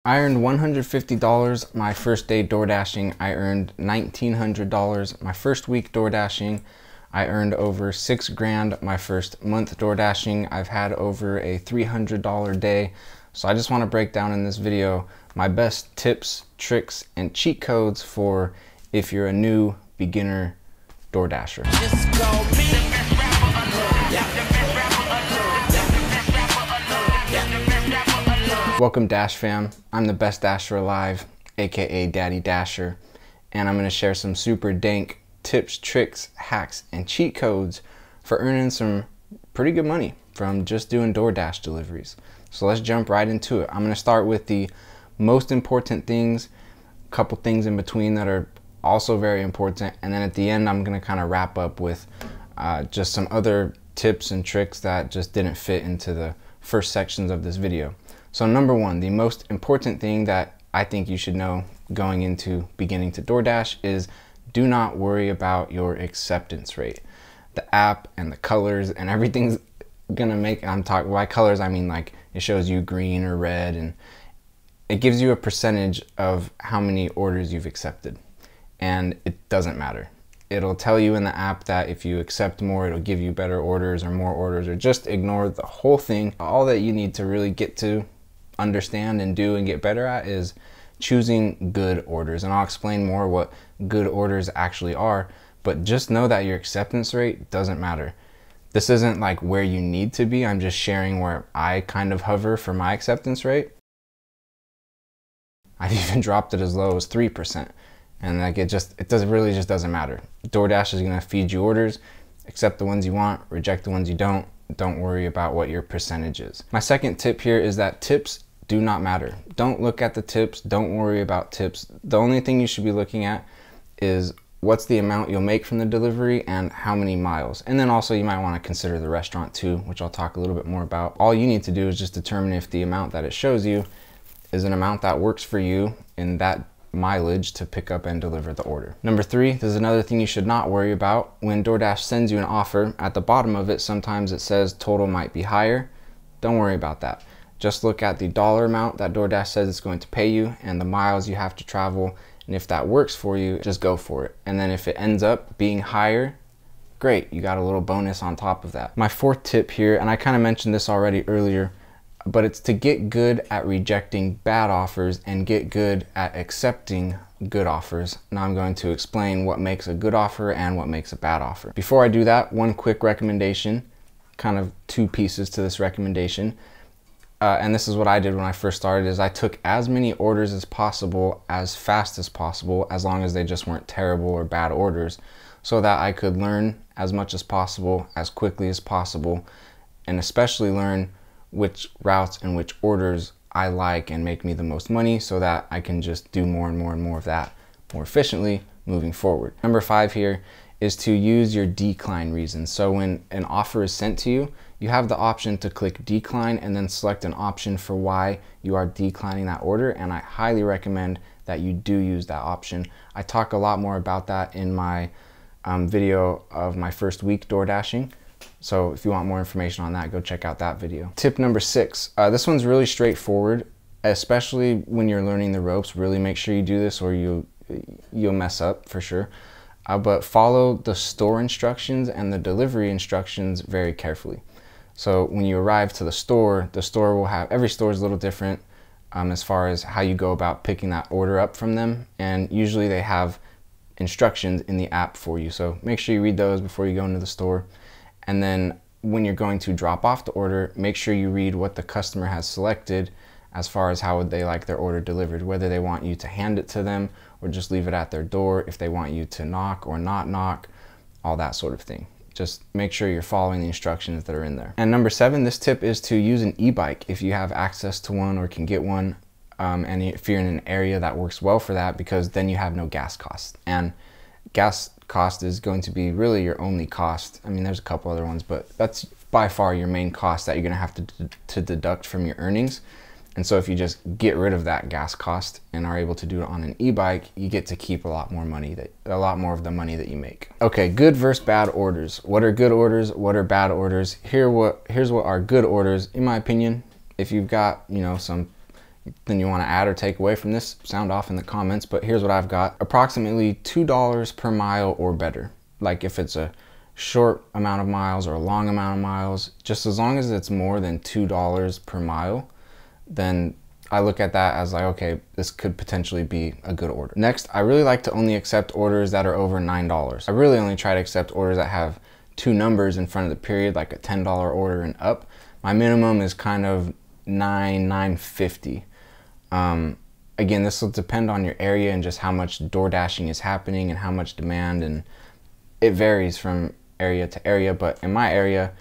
I earned $150 my first day door dashing. I earned $1,900 my first week door dashing. I earned over $6,000 my first month door dashing. I've had over a $300 day. So I just want to break down in this video my best tips, tricks, and cheat codes for if you're a new beginner door dasher. Welcome Dash fam, I'm the best dasher alive, aka Daddy Dasher, and I'm going to share some super dank tips, tricks, hacks, and cheat codes for earning some pretty good money from just doing DoorDash deliveries. So let's jump right into it. I'm going to start with the most important things, a couple things in between that are also very important, and then at the end I'm going to kind of wrap up with just some other tips and tricks that just didn't fit into the first sections of this video. So number one, the most important thing that I think you should know going into beginning to DoorDash is do not worry about your acceptance rate. The app and the colors and everything's gonna make, I'm talking by colors, I mean like it shows you green or red, and it gives you a percentage of how many orders you've accepted, and it doesn't matter. It'll tell you in the app that if you accept more, it'll give you better orders or more orders, or just ignore the whole thing. All that you need to really get to understand and do and get better at is choosing good orders, and I'll explain more what good orders actually are, but just know that your acceptance rate doesn't matter. This isn't like where you need to be, I'm just sharing where I kind of hover for my acceptance rate. I've even dropped it as low as 3%, and like it really just doesn't matter. DoorDash is gonna feed you orders, accept the ones you want, reject the ones you don't worry about what your percentage is. My second tip here is that tips do not matter. Don't look at the tips, don't worry about tips. The only thing you should be looking at is what's the amount you'll make from the delivery and how many miles. And then also you might want to consider the restaurant too, which I'll talk a little bit more about. All you need to do is just determine if the amount that it shows you is an amount that works for you in that mileage to pick up and deliver the order. Number three, there's another thing you should not worry about. When DoorDash sends you an offer, at the bottom of it sometimes it says total might be higher. Don't worry about that. Just look at the dollar amount that DoorDash says it's going to pay you and the miles you have to travel, and if that works for you, just go for it. And then if it ends up being higher, great, you got a little bonus on top of that. My fourth tip here, and I kind of mentioned this already earlier, but it's to get good at rejecting bad offers and get good at accepting good offers. Now I'm going to explain what makes a good offer and what makes a bad offer. Before I do that, one quick recommendation, kind of two pieces to this recommendation. And this is what I did when I first started, is I took as many orders as possible, as fast as possible, as long as they just weren't terrible or bad orders, so that I could learn as much as possible, as quickly as possible, and especially learn which routes and which orders I like and make me the most money, so that I can just do more and more and more of that more efficiently moving forward. Number five here is to use your decline reasons. So when an offer is sent to you, you have the option to click decline and then select an option for why you are declining that order, and I highly recommend that you do use that option. I talk a lot more about that in my video of my first week door dashing. So if you want more information on that, go check out that video. Tip number six, this one's really straightforward, especially when you're learning the ropes. Really make sure you do this or you'll mess up for sure. But follow the store instructions and the delivery instructions very carefully. So when you arrive to the store will have, every store is a little different as far as how you go about picking that order up from them, and usually they have instructions in the app for you. So make sure you read those before you go into the store. And then when you're going to drop off the order, make sure you read what the customer has selected as far as how would they like their order delivered, whether they want you to hand it to them or just leave it at their door, if they want you to knock or not knock, all that sort of thing. Just make sure you're following the instructions that are in there. And number seven, this tip is to use an e-bike if you have access to one or can get one, and if you're in an area that works well for that, because then you have no gas costs. And gas cost is going to be really your only cost. I mean, there's a couple other ones, but that's by far your main cost that you're gonna have to deduct from your earnings. And so if you just get rid of that gas cost and are able to do it on an e-bike, you get to keep a lot more of the money that you make. Okay, good versus bad orders. What are good orders? What are bad orders? Here's what are good orders, in my opinion. If you've got, you know, some you want to add or take away from this, sound off in the comments. But here's what I've got: approximately $2 per mile or better. Like if it's a short amount of miles or a long amount of miles, just as long as it's more than $2 per mile, then I look at that as like, okay, this could potentially be a good order. Next, I really like to only accept orders that are over $9. I really only try to accept orders that have 2 numbers in front of the period, like a $10 order and up. My minimum is kind of $9.50. Again, this will depend on your area and just how much door dashing is happening and how much demand, and it varies from area to area. But in my area,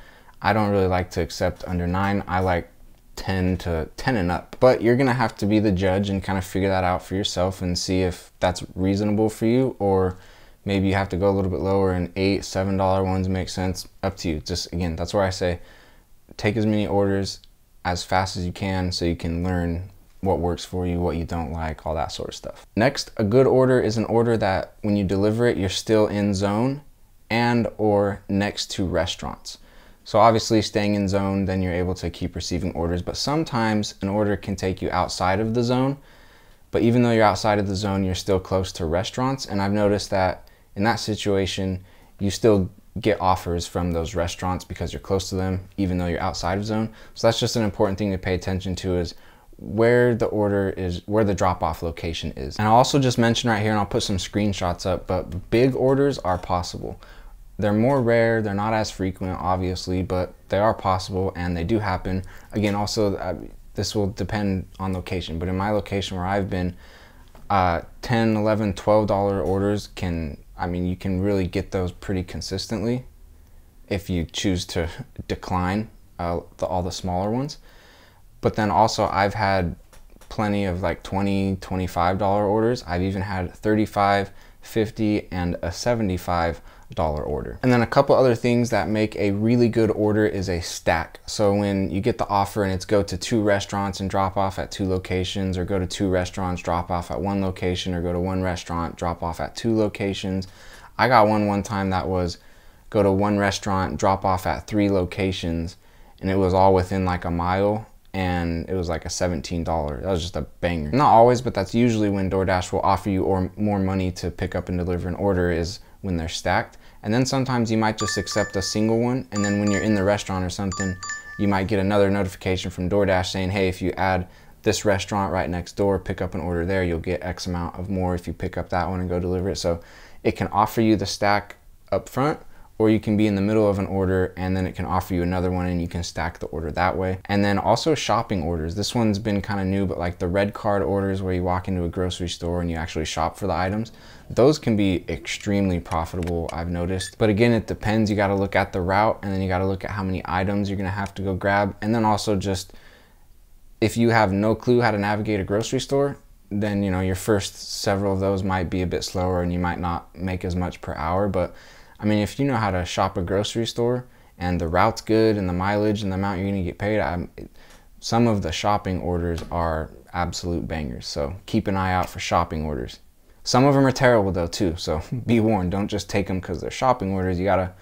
I don't really like to accept under 9. I like 10 and up. But you're gonna have to be the judge and kind of figure that out for yourself and see if that's reasonable for you, or maybe you have to go a little bit lower and $8, $7 ones make sense. Up to you. Just again, that's where I say take as many orders as fast as you can so you can learn what works for you, what you don't like, all that sort of stuff. Next, a good order is an order that when you deliver it, you're still in zone and or next to restaurants. So obviously staying in zone, then you're able to keep receiving orders, but sometimes an order can take you outside of the zone. But even though you're outside of the zone, you're still close to restaurants. And I've noticed that in that situation, you still get offers from those restaurants because you're close to them, even though you're outside of zone. So that's just an important thing to pay attention to, is where the order is, where the drop-off location is. And I'll also just mention right here, and I'll put some screenshots up, but big orders are possible. They're more rare, they're not as frequent, obviously, but they are possible and they do happen. Again, also, this will depend on location, but in my location where I've been, $10, $11, $12 orders can, I mean, you can really get those pretty consistently if you choose to decline all the smaller ones. But then also I've had plenty of like $20, $25 orders. I've even had $35, $50, and a $75 order. And then a couple other things that make a really good order is a stack. So when you get the offer and it's go to 2 restaurants and drop off at 2 locations, or go to 2 restaurants, drop off at 1 location, or go to 1 restaurant, drop off at 2 locations. I got one time that was go to 1 restaurant, drop off at 3 locations, and it was all within like a mile, and it was like a $17. That was just a banger. Not always, but that's usually when DoorDash will offer you more money to pick up and deliver an order, is when they're stacked. And then sometimes you might just accept a single one, and then when you're in the restaurant or something, you might get another notification from DoorDash saying, hey, if you add this restaurant right next door, pick up an order there, you'll get X amount of more if you pick up that one and go deliver it. So it can offer you the stack up front, or you can be in the middle of an order and then it can offer you another one and you can stack the order that way. And then also shopping orders. This one's been kind of new, but like the red card orders where you walk into a grocery store and you actually shop for the items, those can be extremely profitable, I've noticed. But again, it depends. You got to look at the route, and then you got to look at how many items you're going to have to go grab. And then also just, if you have no clue how to navigate a grocery store, then you know your first several of those might be a bit slower and you might not make as much per hour. But I mean, if you know how to shop a grocery store and the route's good and the mileage and the amount you're gonna get paid, some of the shopping orders are absolute bangers. So keep an eye out for shopping orders. Some of them are terrible though too, so be warned. Don't just take them because they're shopping orders. You gotta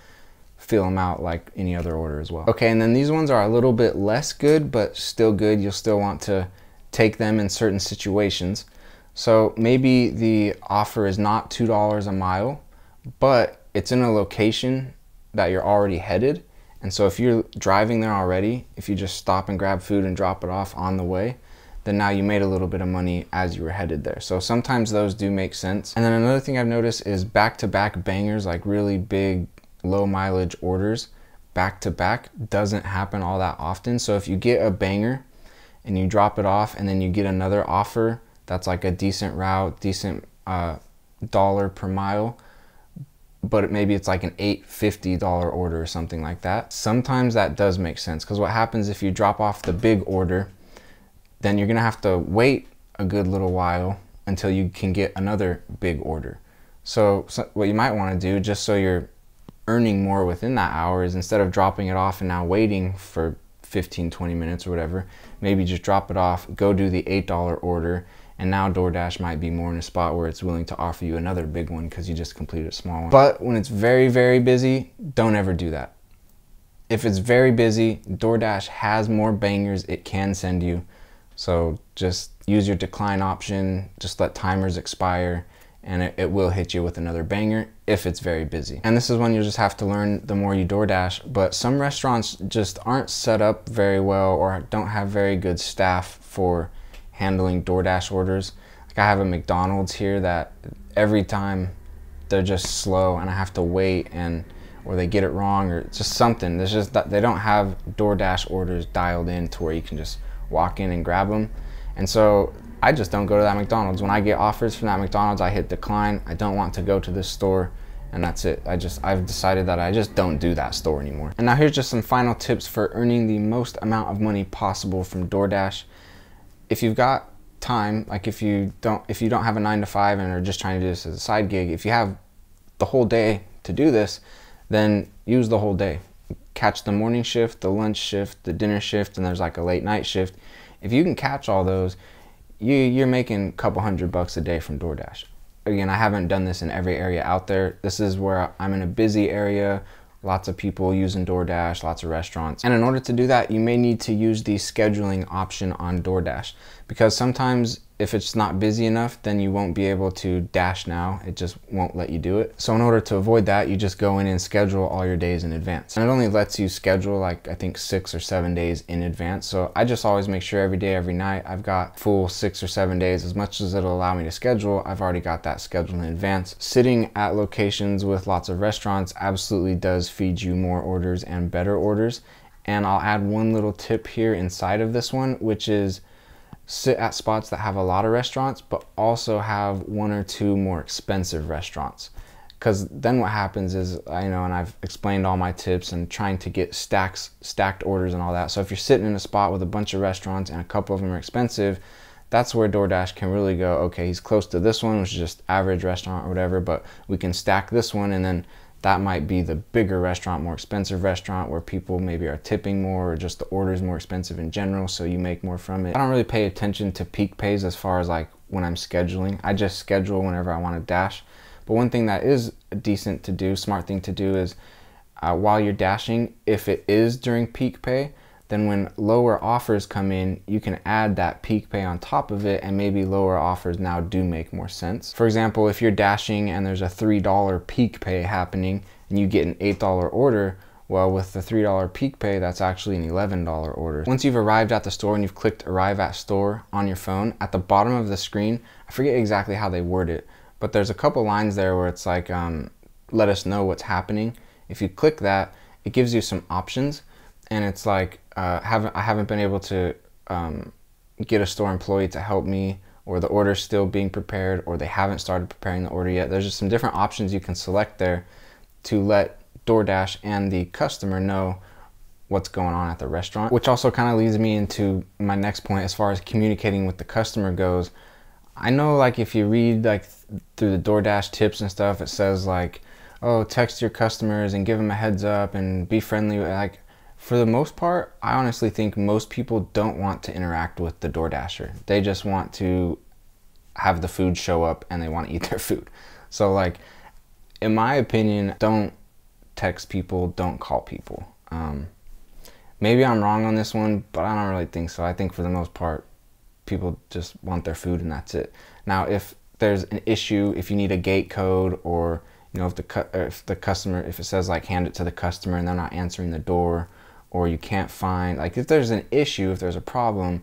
feel them out like any other order as well. Okay, and then these ones are a little bit less good, but still good. You'll still want to take them in certain situations. So maybe the offer is not $2 a mile, but it's in a location that you're already headed. And so if you're driving there already, if you just stop and grab food and drop it off on the way, then now you made a little bit of money as you were headed there. So sometimes those do make sense. And then another thing I've noticed is back-to-back bangers, like really big, low mileage orders, back-to-back doesn't happen all that often. So if you get a banger and you drop it off and then you get another offer that's like a decent route, decent dollar per mile, but maybe it's like an $8.50 order or something like that. Sometimes that does make sense, because what happens if you drop off the big order, then you're gonna have to wait a good little while until you can get another big order. So what you might wanna do, just so you're earning more within that hour, is instead of dropping it off and now waiting for 15, 20 minutes or whatever, maybe just drop it off, go do the $8 order, and now DoorDash might be more in a spot where it's willing to offer you another big one because you just completed a small one. But when it's very, very busy, don't ever do that. If it's very busy, DoorDash has more bangers it can send you. So just use your decline option, just let timers expire, and it will hit you with another banger if it's very busy. And this is one you'll just have to learn the more you DoorDash, but some restaurants just aren't set up very well or don't have very good staff for handling DoorDash orders. Like I have a McDonald's here that every time they're just slow and I have to wait, or they get it wrong, or just something. There's just that they don't have DoorDash orders dialed in to where you can just walk in and grab them. And so I just don't go to that McDonald's. When I get offers from that McDonald's, I hit decline. I don't want to go to this store, and that's it. I've decided that I just don't do that store anymore. And now here's just some final tips for earning the most amount of money possible from DoorDash. If you've got time, like if you don't have a 9-to-5 and are just trying to do this as a side gig, if you have the whole day to do this, then use the whole day. Catch the morning shift, the lunch shift, the dinner shift, and there's like a late night shift. If you can catch all those, you're making a couple $100 a day from DoorDash. Again, I haven't done this in every area out there. This is where I'm in a busy area, lots of people using DoorDash, lots of restaurants. And in order to do that, you may need to use the scheduling option on DoorDash, because sometimes if it's not busy enough, then you won't be able to dash now. It just won't let you do it. So in order to avoid that, you just go in and schedule all your days in advance. And it only lets you schedule like I think 6 or 7 days in advance. So I just always make sure every day, every night, I've got full 6 or 7 days. As much as it'll allow me to schedule, I've already got that scheduled in advance. Sitting at locations with lots of restaurants absolutely does feed you more orders and better orders. And I'll add one little tip here inside of this one, which is sit at spots that have a lot of restaurants, but also have 1 or 2 more expensive restaurants. Because then what happens is, and I've explained all my tips and trying to get stacked orders and all that. So if you're sitting in a spot with a bunch of restaurants and a couple of them are expensive, that's where DoorDash can really go, okay, he's close to this one, which is just average restaurant or whatever, but we can stack this one, and then that might be the bigger restaurant, more expensive restaurant, where people maybe are tipping more, or just the order is more expensive in general, so you make more from it. I don't really pay attention to peak pays as far as like when I'm scheduling. I just schedule whenever I want to dash. But one thing that is decent to do, smart thing to do, is while you're dashing, if it is during peak pay, then when lower offers come in, you can add that peak pay on top of it, and maybe lower offers now do make more sense. For example, if you're dashing and there's a $3 peak pay happening and you get an $8 order, well, with the $3 peak pay, that's actually an $11 order. Once you've arrived at the store and you've clicked Arrive at Store on your phone, at the bottom of the screen, I forget exactly how they word it, but there's a couple lines there where it's like, let us know what's happening. If you click that, it gives you some options, and it's like, I haven't been able to get a store employee to help me, or the order's still being prepared, or they haven't started preparing the order yet. There's just some different options you can select there to let DoorDash and the customer know what's going on at the restaurant, which also kind of leads me into my next point as far as communicating with the customer goes. I know, like, if you read like through the DoorDash tips and stuff, it says like, oh, text your customers and give them a heads up and be friendly. Like, for the most part, I honestly think most people don't want to interact with the DoorDasher. They just want to have the food show up and they want to eat their food. So like, in my opinion, don't text people, don't call people. Maybe I'm wrong on this one, but I don't really think so. I think for the most part, people just want their food and that's it. Now, if there's an issue, if you need a gate code, or if the customer, if it says like hand it to the customer and they're not answering the door, or you can't find, like, if there's an issue, if there's a problem,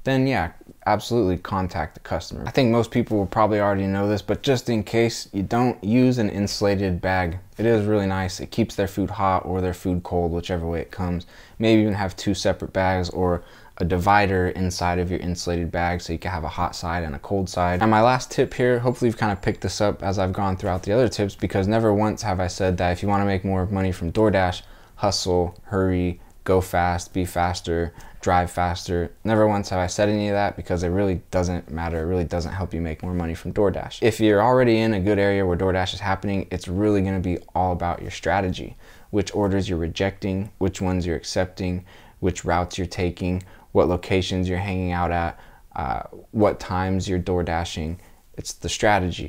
then yeah, absolutely contact the customer. I think most people will probably already know this, but just in case you don't, use an insulated bag. It is really nice. It keeps their food hot or their food cold, whichever way it comes. Maybe even have 2 separate bags, or a divider inside of your insulated bag so you can have a hot side and a cold side. And my last tip here, hopefully you've kind of picked this up as I've gone throughout the other tips, because never once have I said that if you want to make more money from DoorDash, hustle, hurry, go fast, be faster, drive faster. Never once have I said any of that, because it really doesn't matter. It really doesn't help you make more money from DoorDash. If you're already in a good area where DoorDash is happening, it's really going to be all about your strategy. Which orders you're rejecting, which ones you're accepting, which routes you're taking, what locations you're hanging out at, what times you're DoorDashing. It's the strategy.